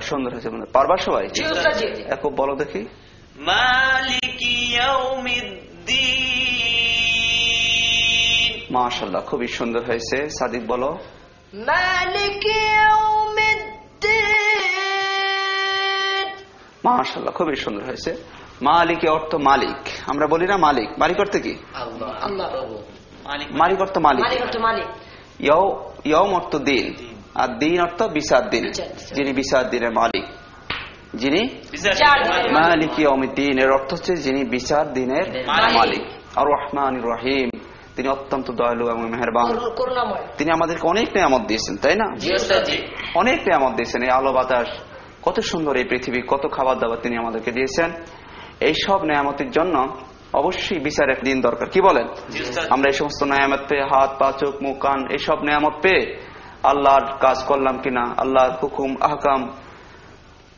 সুন্দর হয়েছে। পারবা সবাই? খুব বলো দেখি। মালিকি ইয়াউমিদ্দিন। মাশাআল্লাহ, খুবই সুন্দর হয়েছে। সাদিক বলো। মালিকি ইয়াউমিদ্দিন। মাশাআল্লাহ, খুবই সুন্দর হয়েছে। মালিকি অর্থ মালিক, আমরা বলি না মালিক। মালিক অর্থ কি? আল্লাহ। মালিক অর্থ মালিক। ইয়াউম অর্থ দিন, আর দিন অর্থ বিচার দিন। যিনি বিচার দিনের মালিক, যিনি মালিক ইয়াউমিদ্দিন এর অর্থ হচ্ছে যিনি বিচার দিনের মালিক। আর রহমানির রহিম, তিনি অত্যন্ত দয়ালু এবং মেহেরবান। তিনি আমাদেরকে অনেক নিয়ামত দিয়েছেন, তাই না? অনেক নিয়ামত দিয়েছেন। এই আলো বাতাস, কত সুন্দর এই পৃথিবী, কত খাবার দাবার তিনি আমাদেরকে দিয়েছেন। এই সব নিয়ামতের জন্য অবশ্যই বিচারের দিন দরকার। কি বলেন? আমরা এই সমস্ত নিয়ামত পেয়ে, হাত পা চোখ মুখ কান এইসব নিয়ামত পেয়ে আল্লাহর কাজ করলাম কিনা, আল্লাহর হুকুম আহকাম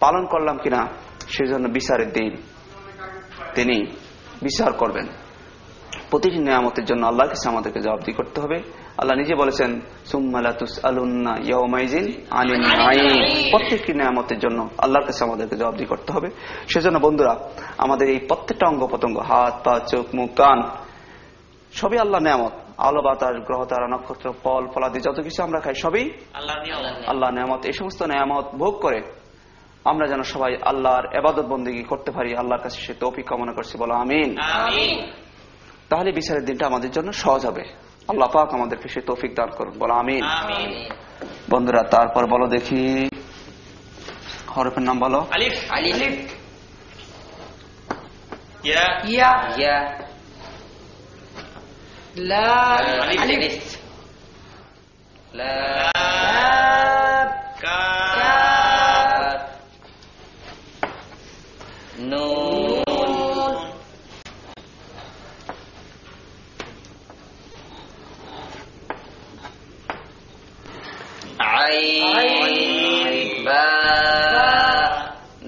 পালন করলাম কিনা, সেজন্য বিচারের দিন তিনি বিচার করবেন। প্রতিটি নিয়ামতের জন্য আল্লাহর কাছে আমাদেরকে জবাবদিহি করতে হবে। আল্লাহ নিজে বলেছেন সুম্মা লা তুসআলুন্না ইয়াওমাইযিন আনিন নাঈম। প্রত্যেকটি নিয়ামতের জন্য আল্লাহর কাছে আমাদেরকে জবাবদিহি করতে হবে। সেজন্য বন্ধুরা, আমাদের এই প্রত্যেকটা অঙ্গ প্রত্যঙ্গ, হাত পা চোখ মুখ কান, সবই আল্লাহ নিয়ামত। আলো বাতাস গ্রহ তারা নক্ষত্র ফল ফলাদি যত কিছু আমরা খাই সবই আল্লাহ নিয়ামত। এই সমস্ত নিয়ামত ভোগ করে আমরা যেন সবাই আল্লাহর ইবাদত বন্দেগী করতে পারি। আল্লাহর কাছে সে তৌফিক কামনা করছি, বলো আমিন। তাহলে বিচারের দিনটা আমাদের জন্য সহজ হবে। আল্লাহ পাক আমাদেরকে সে তৌফিক দান করুন, বলো আমিন। বন্ধুরা, তারপর বলো দেখি হরফের নাম বলো। আলিফ। আলিফ। ইয়া। ইয়া। ইয়া। লাম। আলিফ। লাম। কাফ। নুন। আইন। বা।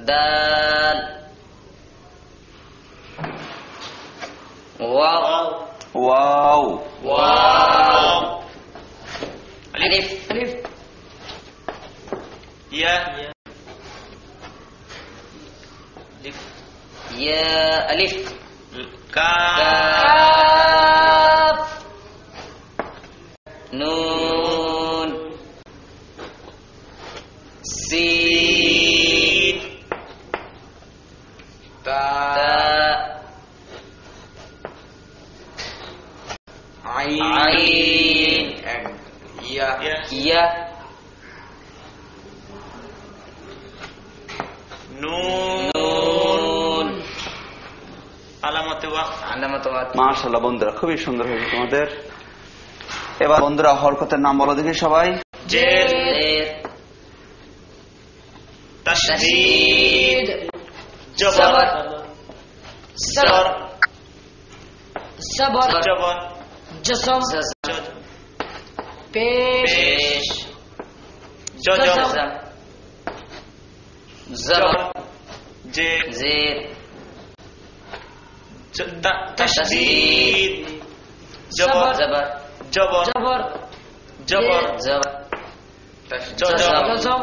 দাল। ওয়াও। ওয়াও। ওয়াও। আলিফ। আলিফ। ইয়া। ইয়া। আলিফ। কাফ। নুন। সিন। তা। আইন। ইয়া। ইয়া। নুন। আলামাতে ওয়াক্ফ। আলামাতে ওয়াক্ফ। মাশাআল্লাহ বন্ধুরা, খুবই সুন্দর হয়েছে তোমাদের। এবার বন্ধুরা হরকতের নাম বলো দেখি সবাই। জের। তাশদীদ। জবর। সর। সবর। জবর। জসম। পেশ। পেশ। জজম। জবর। জের। জের। তাশদীদ। জবর। জবর। জবর। জবর। জবর। জজম।